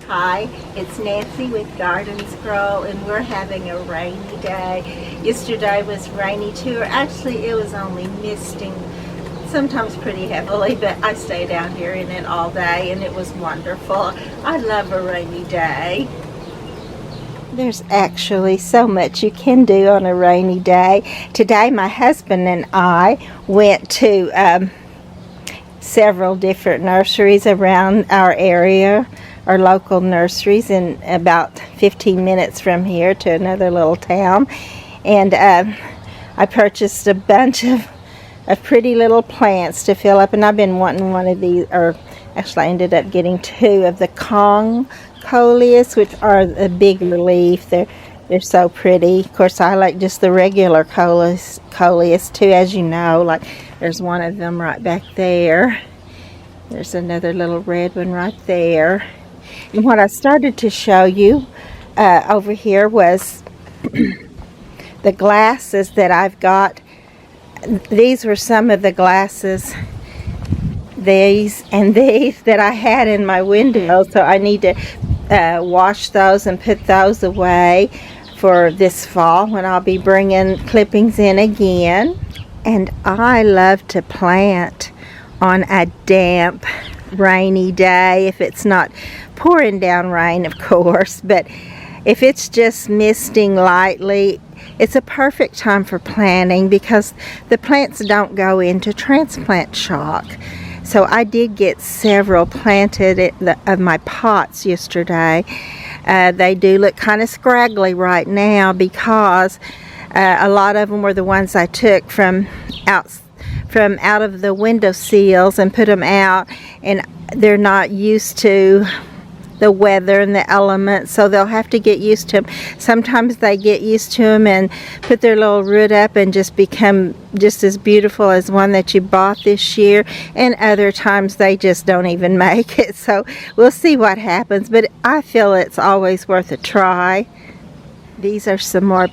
Hi, it's Nancy with Gardens Grow, and we're having a rainy day. Yesterday was rainy too, or actually it was only misting, sometimes pretty heavily, but I stayed out here in it all day and it was wonderful. I love a rainy day. There's actually so much you can do on a rainy day. Today my husband and I went to several different nurseries around our area, our local nurseries, in about 15 minutes from here to another little town. And I purchased a bunch of pretty little plants to fill up, and I've been wanting one of these, or actually I ended up getting two of the Kong coleus, which are a bigger leaf. They're so pretty. Of course, I like just the regular coleus too, as you know. Like, there's one of them right back there. There's another little red one right there. And what I started to show you over here was the glasses that I've got. These were some of the glasses, these and these, that I had in my window. So I need to wash those and put those away for this fall when I'll be bringing clippings in again. And I love to plant on a damp, rainy day, if it's not pouring down rain, of course, but if it's just misting lightly, it's a perfect time for planting because the plants don't go into transplant shock. So I did get several planted of my pots yesterday. They do look kind of scraggly right now because a lot of them were the ones I took from out of the window sills and put them out, and they're not used to the weather and the elements, so they'll have to get used to them. Sometimes they get used to them and put their little root up and just become just as beautiful as one that you bought this year, and other times they just don't even make it. So we'll see what happens, but I feel it's always worth a try. These are some more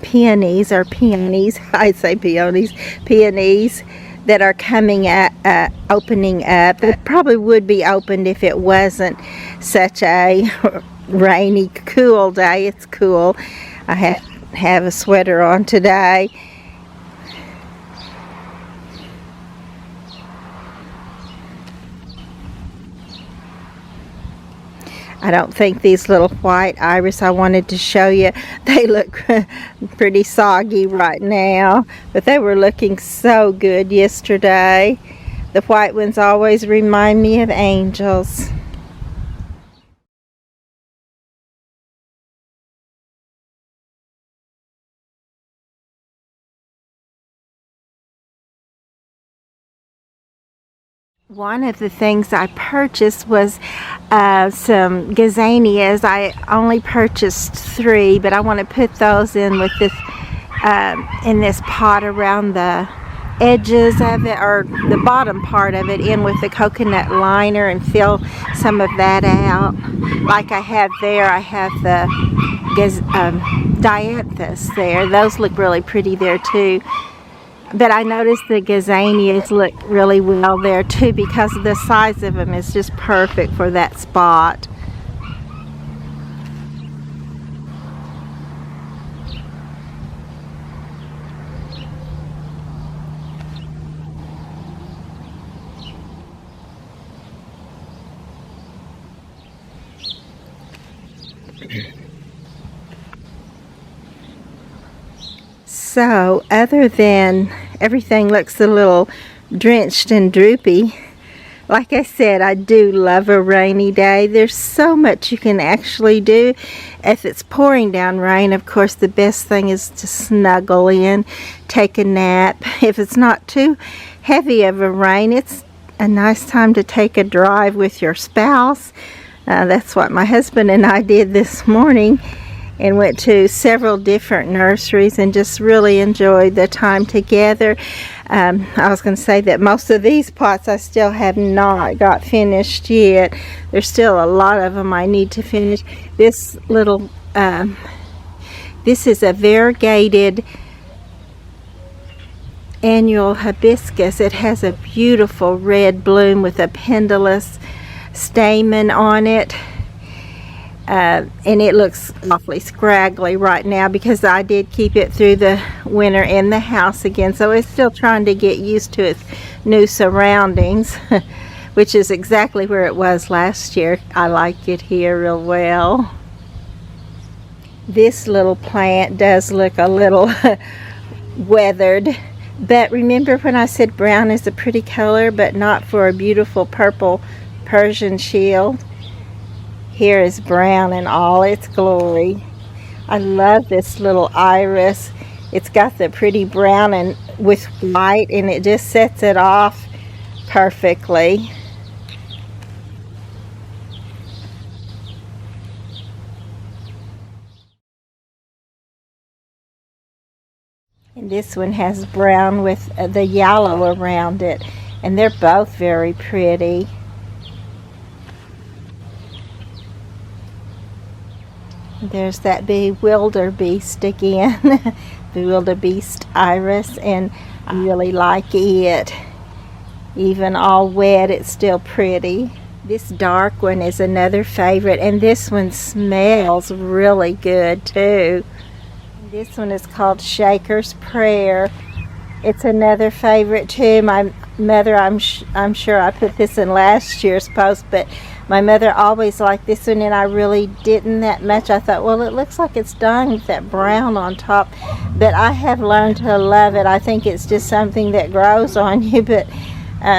peonies, or peonies, I say peonies, peonies that are coming at opening up. It probably would be opened if it wasn't such a rainy, cool day. It's cool. I have a sweater on today. I don't think these little white iris I wanted to show you, they look pretty soggy right now, but they were looking so good yesterday. The white ones always remind me of angels. One of the things I purchased was some gazanias. I only purchased 3, but I want to put those in with this in this pot around the edges of it, or the bottom part of it, in with the coconut liner and fill some of that out. Like I have there, I have the dianthus there. Those look really pretty there too. But I noticed the gazanias look really well there too, because the size of them is just perfect for that spot. So, other than everything looks a little drenched and droopy, like I said, I do love a rainy day. There's so much you can actually do. If it's pouring down rain, of course, the best thing is to snuggle in, take a nap. If it's not too heavy of a rain, it's a nice time to take a drive with your spouse. That's what my husband and I did this morning, and went to several different nurseries and just really enjoyed the time together. I was going to say that most of these pots I still have not got finished yet. There's still a lot of them I need to finish. This little, this is a variegated annual hibiscus. It has a beautiful red bloom with a pendulous stamen on it. and it looks awfully scraggly right now because I did keep it through the winter in the house again, so it's still trying to get used to its new surroundings, which is exactly where it was last year. I like it here real well. This little plant does look a little weathered, but remember when I said brown is a pretty color but not for a beautiful purple Persian shield? Here is brown in all its glory. I love this little iris. It's got the pretty brown and with white, and it just sets it off perfectly. And this one has brown with the yellow around it, and they're both very pretty. There's that bewilderbeast again, bewilderbeast iris, and I really like it. Even all wet, it's still pretty. This dark one is another favorite, and this one smells really good too. This one is called Shaker's Prayer. It's another favorite too. My mother, I'm sure I put this in last year's post, but my mother always liked this one, and I really didn't that much. I thought, well, it looks like it's done with that brown on top, but I have learned to love it. I think it's just something that grows on you, but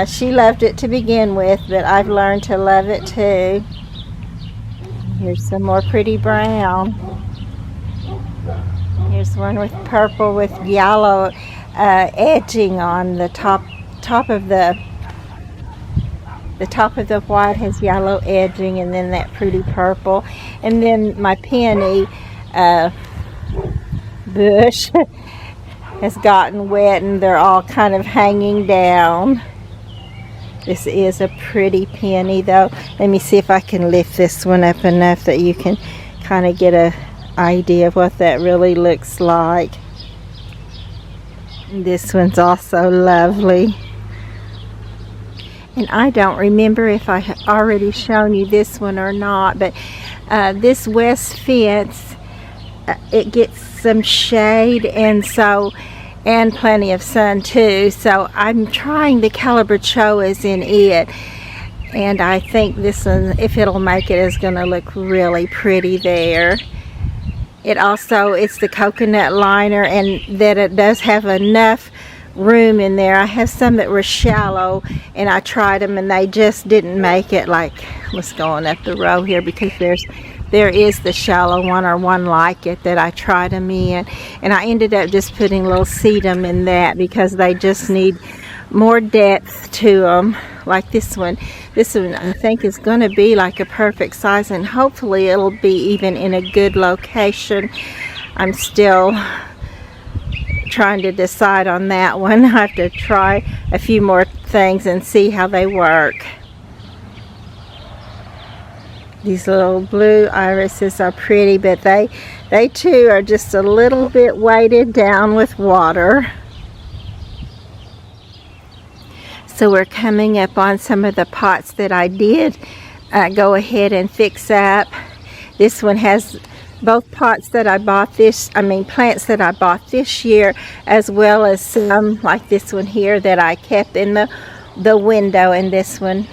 she loved it to begin with, but I've learned to love it too. Here's some more pretty brown. Here's one with purple with yellow edging on the top of the top of the white has yellow edging, and then that pretty purple. And then my peony bush has gotten wet, and they're all kind of hanging down. This is a pretty peony though. Let me see if I can lift this one up enough that you can kind of get a idea of what that really looks like. This one's also lovely. And I don't remember if I have already shown you this one or not, but this west fence, it gets some shade and plenty of sun too. So I'm trying the calabachoas in it, and I think this one, if it'll make it, is going to look really pretty there. It's the coconut liner, and that it does have enough room in there. I have some that were shallow, and I tried them and they just didn't make it. Like, let's go on up the row here, because there is the shallow one, or one like it, that I tried them in, and I ended up just putting little sedum in that because they just need more depth to them. Like this one I think is going to be like a perfect size, and hopefully it'll be even in a good location. I'm still trying to decide on that one. I have to try a few more things and see how they work. These little blue irises are pretty, but they too are just a little bit weighted down with water. So we're coming up on some of the pots that I did go ahead and fix up. This one has both pots that I bought plants that I bought this year, as well as some like this one here that I kept in the window. And this one,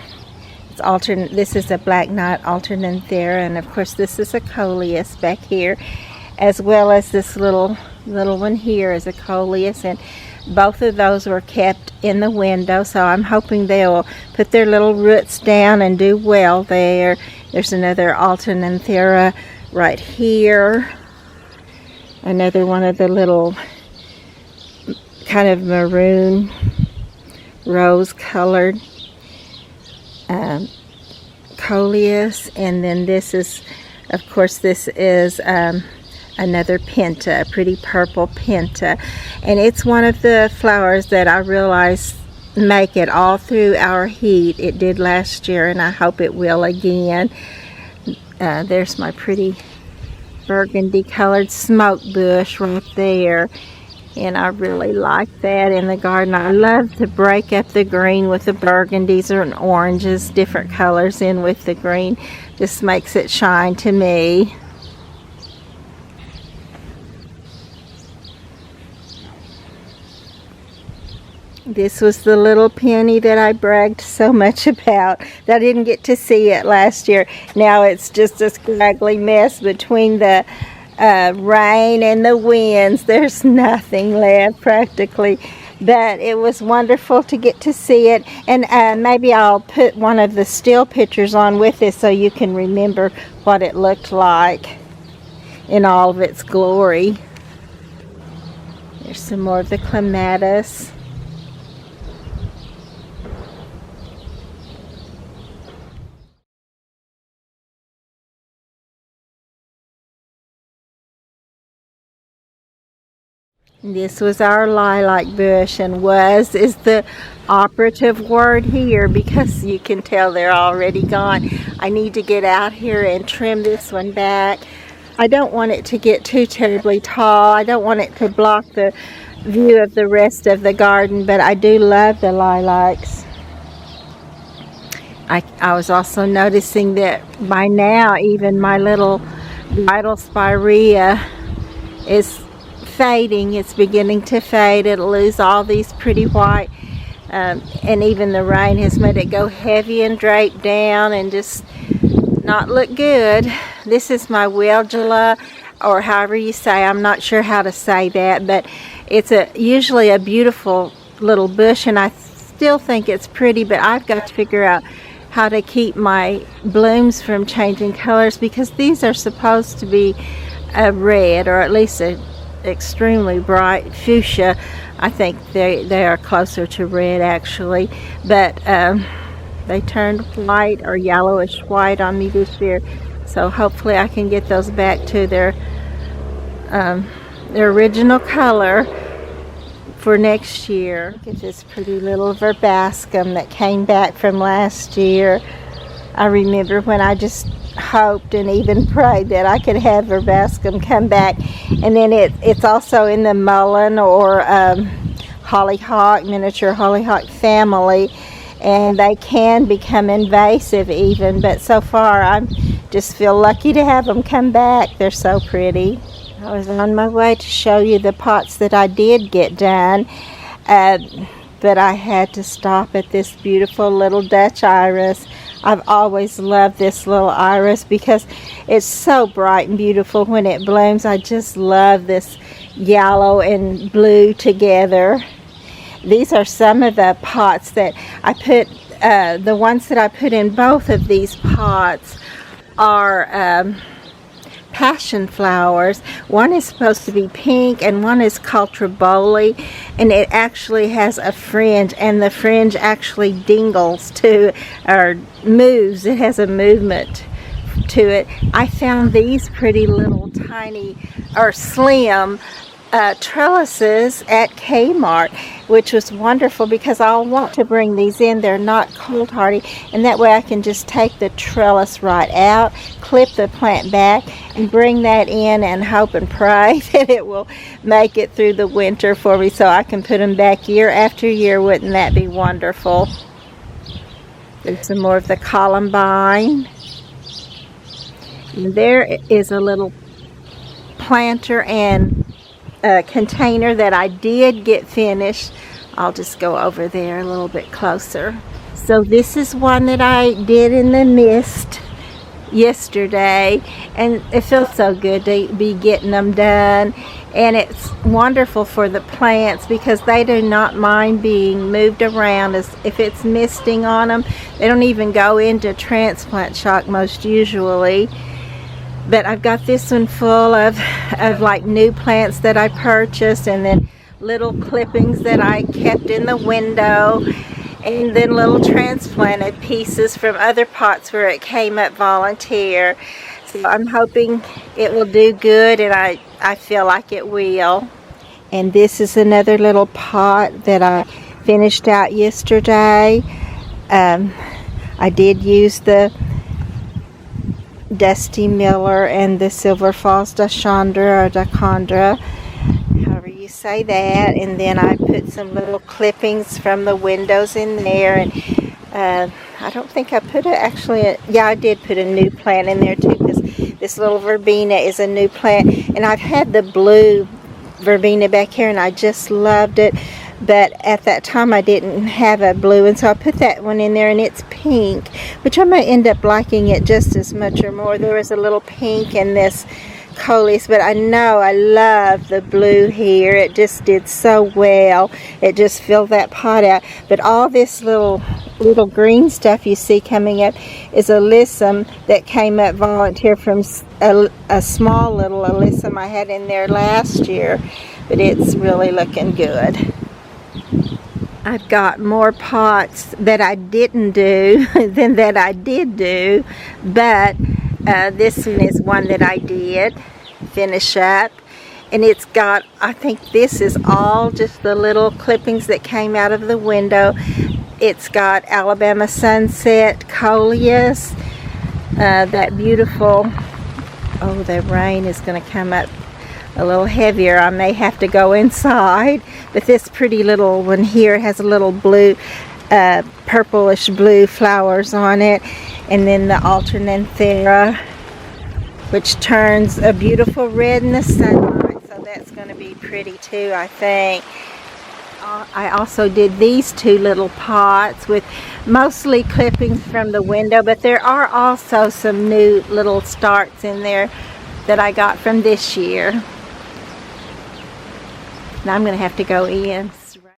it's alternate. This is a Black Knight alternanthera, and of course this is a coleus back here, as well as this little one here is a coleus, and both of those were kept in the window, so I'm hoping they'll put their little roots down and do well there. There's another alternanthera right here, another one of the little kind of maroon rose colored coleus, and then this is, of course, this is another penta, a pretty purple penta, and it's one of the flowers that I realize make it all through our heat. It did last year, and I hope it will again. There's my pretty burgundy colored smoke bush right there, and I really like that in the garden. I love to break up the green with the burgundies or oranges, different colors in with the green. Just makes it shine to me. This was the little peony that I bragged so much about that I didn't get to see it last year. Now it's just a scraggly mess between the rain and the winds. There's nothing left practically, but it was wonderful to get to see it. And maybe I'll put one of the still pictures on with this so you can remember what it looked like in all of its glory. There's some more of the clematis. This was our lilac bush, and was is the operative word here because you can tell they're already gone. I need to get out here and trim this one back. I don't want it to get too terribly tall. I don't want it to block the view of the rest of the garden, but I do love the lilacs. I was also noticing that by now even my little bridal spirea is fading. It's beginning to fade. It'll lose all these pretty white, and even the rain has made it go heavy and drape down and just not look good. This is my Weldula, or however you say. I'm not sure how to say that, but it's usually a beautiful little bush, and I still think it's pretty, but I've got to figure out how to keep my blooms from changing colors, because these are supposed to be a red, or at least a extremely bright fuchsia. I think they are closer to red actually, but they turned white or yellowish white on me this year, so hopefully I can get those back to their original color for next year. Look at this pretty little verbascum that came back from last year. I remember when I just hoped and even prayed that I could have verbascum come back. And then it's also in the mullein or hollyhock, miniature hollyhock family, and they can become invasive even, but so far I just feel lucky to have them come back. They're so pretty. I was on my way to show you the pots that I did get done, but I had to stop at this beautiful little Dutch iris. I've always loved this little iris because it's so bright and beautiful when it blooms. I just love this yellow and blue together. These are some of the pots that I put, the ones that I put in both of these pots are passion flowers. One is supposed to be pink and one is called triboli, and it actually has a fringe, and the fringe actually dingles to, or moves. It has a movement to it. I found these pretty little tiny or slim trellises at Kmart, which was wonderful because I'll want to bring these in. They're not cold hardy, and that way I can just take the trellis right out, clip the plant back, and bring that in and hope and pray that it will make it through the winter for me so I can put them back year after year. Wouldn't that be wonderful? There's some more of the columbine. And there is a little planter and container that I did get finished. I'll just go over there a little bit closer. So this is one that I did in the mist yesterday, and it feels so good to be getting them done, and it's wonderful for the plants because they do not mind being moved around. As if it's misting on them, they don't even go into transplant shock most usually. But I've got this one full of like new plants that I purchased, and then little clippings that I kept in the window, and then little transplanted pieces from other pots where it came up volunteer. So I'm hoping it will do good, and I feel like it will. And this is another little pot that I finished out yesterday. I did use the Dusty Miller and the Silver Falls Dachandra or Dachandra, however you say that, and then I put some little clippings from the windows in there, and I don't think I put yeah, I did put a new plant in there too, because this little verbena is a new plant, and I've had the blue verbena back here and I just loved it, but at that time I didn't have a blue, and so I put that one in there, and it's pink, which I might end up liking it just as much or more. There was a little pink in this coleus, but I know I love the blue here. It just did so well. It just filled that pot out. But all this little green stuff you see coming up is alyssum that came up volunteer from a small little alyssum I had in there last year, but it's really looking good. I've got more pots that I didn't do than that I did do, but this one is one that I did finish up, and it's got, I think this is all just the little clippings that came out of the window. It's got Alabama Sunset Coleus, that beautiful, oh, the rain is going to come up a little heavier. I may have to go inside, but this pretty little one here has a little blue, purplish blue flowers on it, and then the Alternanthera, which turns a beautiful red in the sunlight, so that's going to be pretty too, I think. I also did these two little pots with mostly clippings from the window, but there are also some new little starts in there that I got from this year. Now I'm going to have to go in.